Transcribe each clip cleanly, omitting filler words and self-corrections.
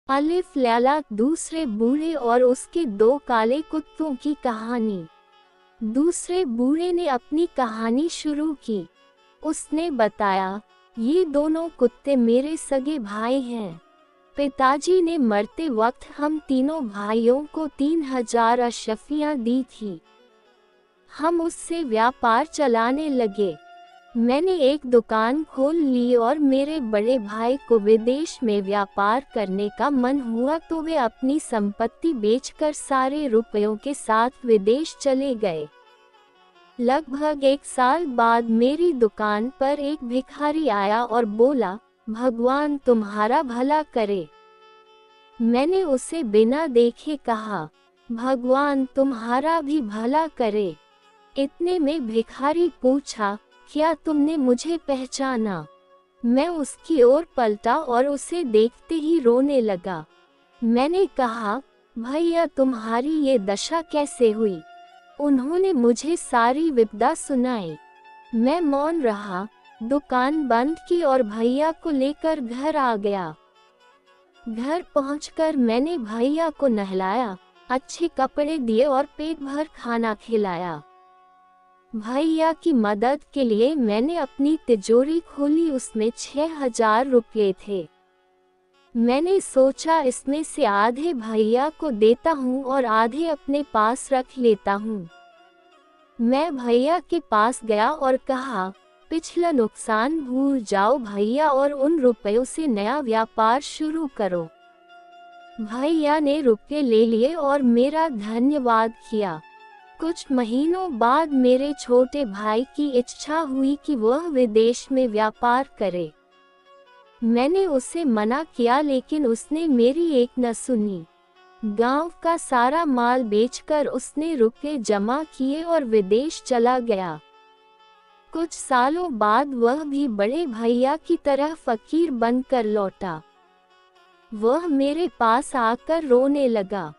अलिफ लैला दूसरे बूढ़े और उसके दो काले कुत्तों की कहानी। दूसरे बूढ़े ने अपनी कहानी शुरू की। उसने बताया, ये दोनों कुत्ते मेरे सगे भाई हैं। पिताजी ने मरते वक्त हम तीनों भाइयों को 3000 अशफियाँ दी थी। हम उससे व्यापार चलाने लगे। मैंने एक दुकान खोल ली और मेरे बड़े भाई को विदेश में व्यापार करने का मन हुआ तो वे अपनी संपत्ति बेचकर सारे रुपयों के साथ विदेश चले गए। लगभग 1 साल बाद मेरी दुकान पर एक भिखारी आया और बोला, भगवान तुम्हारा भला करे। मैंने उसे बिना देखे कहा, भगवान तुम्हारा भी भला करे। इतने में भिखारी पूछा, क्या तुमने मुझे पहचाना? मैं उसकी ओर पलटा और उसे देखते ही रोने लगा। मैंने कहा, भैया तुम्हारी ये दशा कैसे हुई? उन्होंने मुझे सारी विपदा सुनाई। मैं मौन रहा, दुकान बंद की और भैया को लेकर घर आ गया। घर पहुंचकर मैंने भैया को नहलाया, अच्छे कपड़े दिए और पेट भर खाना खिलाया। भैया की मदद के लिए मैंने अपनी तिजोरी खोली, उसमें 6000 रुपये थे। मैंने सोचा इसमें से आधे भैया को देता हूँ और आधे अपने पास रख लेता हूँ। मैं भैया के पास गया और कहा, पिछला नुकसान भूल जाओ भैया और उन रुपयों से नया व्यापार शुरू करो। भैया ने रुपये ले लिए और मेरा धन्यवाद किया। कुछ महीनों बाद मेरे छोटे भाई की इच्छा हुई कि वह विदेश में व्यापार करे। मैंने उसे मना किया लेकिन उसने मेरी एक न सुनी। गांव का सारा माल बेचकर उसने रुपये जमा किए और विदेश चला गया। कुछ सालों बाद वह भी बड़े भैया की तरह फकीर बनकर लौटा। वह मेरे पास आकर रोने लगा।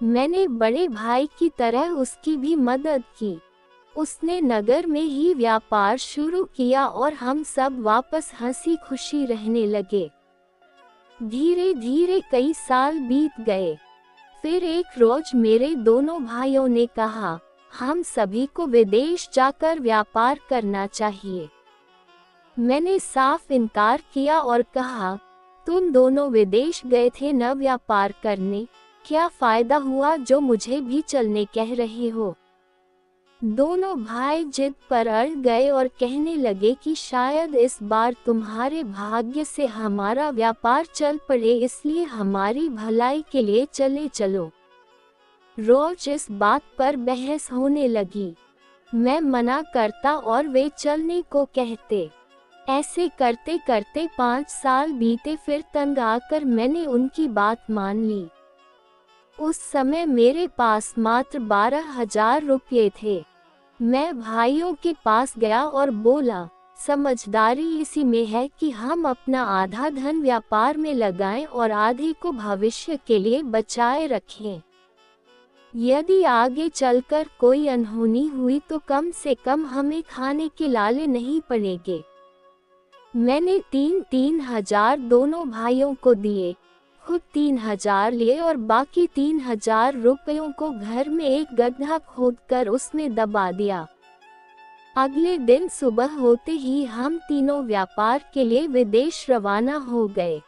मैंने बड़े भाई की तरह उसकी भी मदद की। उसने नगर में ही व्यापार शुरू किया और हम सब वापस हंसी खुशी रहने लगे। धीरे धीरे कई साल बीत गए। फिर एक रोज मेरे दोनों भाइयों ने कहा, हम सभी को विदेश जाकर व्यापार करना चाहिए। मैंने साफ इनकार किया और कहा, तुम दोनों विदेश गए थे न व्यापार करने, क्या फायदा हुआ जो मुझे भी चलने कह रहे हो? दोनों भाई जिद पर अड़ गए और कहने लगे कि शायद इस बार तुम्हारे भाग्य से हमारा व्यापार चल पड़े, इसलिए हमारी भलाई के लिए चले चलो। रोज इस बात पर बहस होने लगी। मैं मना करता और वे चलने को कहते। ऐसे करते करते 5 साल बीते। फिर तंग आकर मैंने उनकी बात मान ली। उस समय मेरे पास मात्र 12,000 रुपये थे। मैं भाइयों के पास गया और बोला, समझदारी इसी में है कि हम अपना आधा धन व्यापार में लगाएं और आधे को भविष्य के लिए बचाए रखें। यदि आगे चलकर कोई अनहोनी हुई तो कम से कम हमें खाने के लाले नहीं पड़ेंगे। मैंने 3,000 दोनों भाइयों को दिए, खुद 3,000 लिए और बाकी 3,000 रुपयों को घर में एक गड्ढा खोदकर उसमें दबा दिया। अगले दिन सुबह होते ही हम तीनों व्यापार के लिए विदेश रवाना हो गए।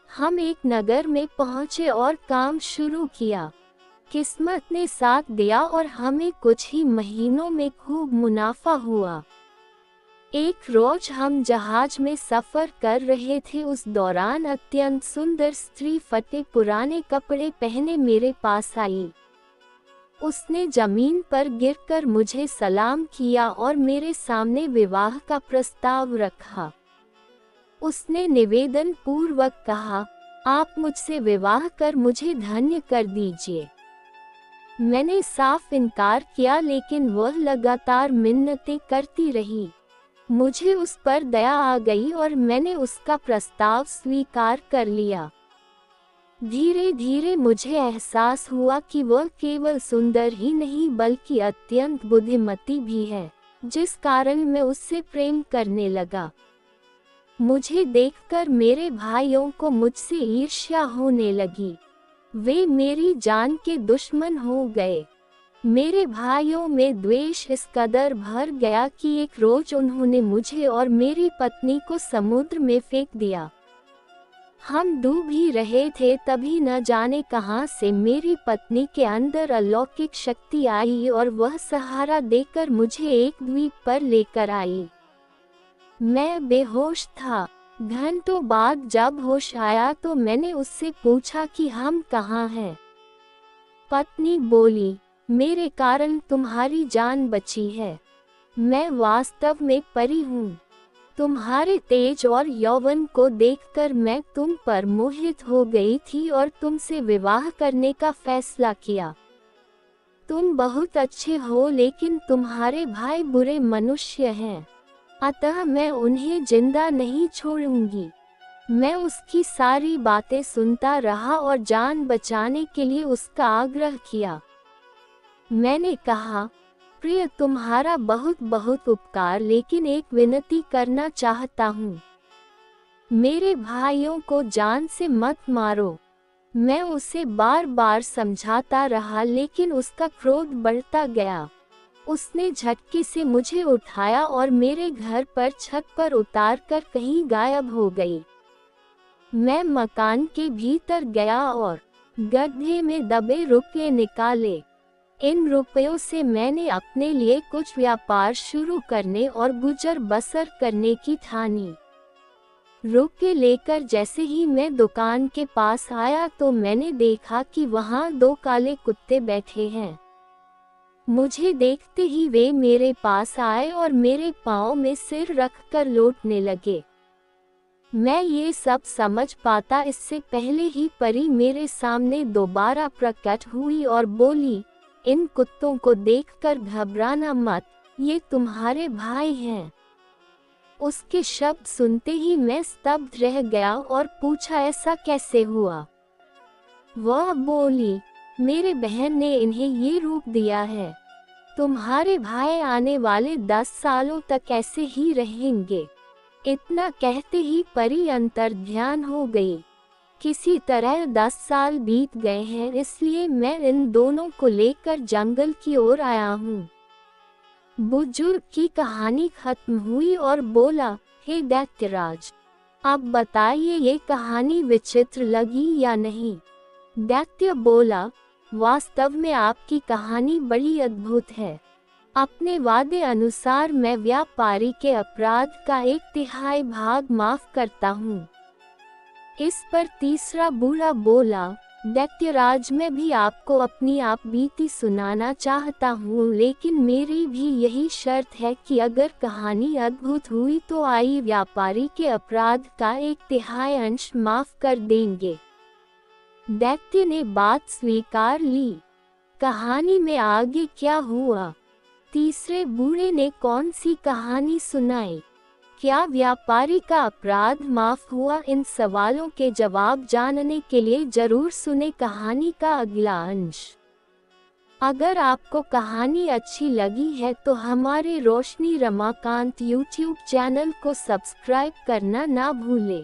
हम एक नगर में पहुंचे और काम शुरू किया। किस्मत ने साथ दिया और हमें कुछ ही महीनों में खूब मुनाफा हुआ। एक रोज हम जहाज में सफर कर रहे थे। उस दौरान अत्यंत सुंदर स्त्री फटे पुराने कपड़े पहने मेरे पास आई। उसने जमीन पर गिरकर मुझे सलाम किया और मेरे सामने विवाह का प्रस्ताव रखा। उसने निवेदन पूर्वक कहा, आप मुझसे विवाह कर मुझे धन्य कर दीजिए। मैंने साफ इनकार किया लेकिन वह लगातार मिन्नतें करती रही। मुझे उस पर दया आ गई और मैंने उसका प्रस्ताव स्वीकार कर लिया। धीरे धीरे मुझे एहसास हुआ कि वह केवल सुंदर ही नहीं बल्कि अत्यंत बुद्धिमती भी है, जिस कारण मैं उससे प्रेम करने लगा। मुझे देखकर मेरे भाइयों को मुझसे ईर्ष्या होने लगी। वे मेरी जान के दुश्मन हो गए। मेरे भाइयों में द्वेष इस कदर भर गया कि एक रोज उन्होंने मुझे और मेरी पत्नी को समुद्र में फेंक दिया। हम डूब ही रहे थे, तभी न जाने कहां से मेरी पत्नी के अंदर अलौकिक शक्ति आई और वह सहारा देकर मुझे एक द्वीप पर लेकर आई। मैं बेहोश था। घंटों बाद जब होश आया तो मैंने उससे पूछा कि हम कहाँ हैं। पत्नी बोली, मेरे कारण तुम्हारी जान बची है। मैं वास्तव में परी हूँ। तुम्हारे तेज और यौवन को देखकर मैं तुम पर मोहित हो गई थी और तुमसे विवाह करने का फैसला किया। तुम बहुत अच्छे हो, लेकिन तुम्हारे भाई बुरे मनुष्य हैं, अतः मैं उन्हें जिंदा नहीं छोड़ूंगी। मैं उसकी सारी बातें सुनता रहा और जान बचाने के लिए उसका आग्रह किया। मैंने कहा, प्रिय, तुम्हारा बहुत बहुत उपकार, लेकिन एक विनती करना चाहता हूँ। मेरे भाइयों को जान से मत मारो। मैं उसे बार बार समझाता रहा, लेकिन उसका क्रोध बढ़ता गया। उसने झटके से मुझे उठाया और मेरे घर पर छत पर उतारकर कहीं गायब हो गई। मैं मकान के भीतर गया और गड्ढे में दबे रुपये निकाले। इन रुपयों से मैंने अपने लिए कुछ व्यापार शुरू करने और गुजर बसर करने की ठानी। रुपये लेकर जैसे ही मैं दुकान के पास आया तो मैंने देखा कि वहाँ 2 काले कुत्ते बैठे हैं। मुझे देखते ही वे मेरे पास आए और मेरे पाँव में सिर रखकर लौटने लगे। मैं ये सब समझ पाता इससे पहले ही परी मेरे सामने दोबारा प्रकट हुई और बोली, इन कुत्तों को देखकर घबराना मत, ये तुम्हारे भाई हैं। उसके शब्द सुनते ही मैं स्तब्ध रह गया और पूछा, ऐसा कैसे हुआ? वह बोली, मेरे बहन ने इन्हें ये रूप दिया है। तुम्हारे भाई आने वाले 10 सालों तक ऐसे ही रहेंगे। इतना कहते ही परी अंतर्ध्यान हो गई। किसी तरह 10 साल बीत गए हैं, इसलिए मैं इन दोनों को लेकर जंगल की ओर आया हूँ। बुजुर्ग की कहानी खत्म हुई और बोला, हे दैत्यराज, अब बताइए ये कहानी विचित्र लगी या नहीं? दैत्य बोला, वास्तव में आपकी कहानी बड़ी अद्भुत है। अपने वादे अनुसार मैं व्यापारी के अपराध का 1/3 भाग माफ करता हूँ। इस पर तीसरा बूढ़ा बोला, दैत्यराज, मैं भी आपको अपनी आप बीती सुनाना चाहता हूँ, लेकिन मेरी भी यही शर्त है कि अगर कहानी अद्भुत हुई तो आई व्यापारी के अपराध का 1/3 अंश माफ कर देंगे। दैत्य ने बात स्वीकार ली। कहानी में आगे क्या हुआ? तीसरे बूढ़े ने कौन सी कहानी सुनाई? क्या व्यापारी का अपराध माफ हुआ? इन सवालों के जवाब जानने के लिए जरूर सुने कहानी का अगला अंश। अगर आपको कहानी अच्छी लगी है तो हमारे रोशनी रमाकांत यूट्यूब चैनल को सब्सक्राइब करना ना भूलें।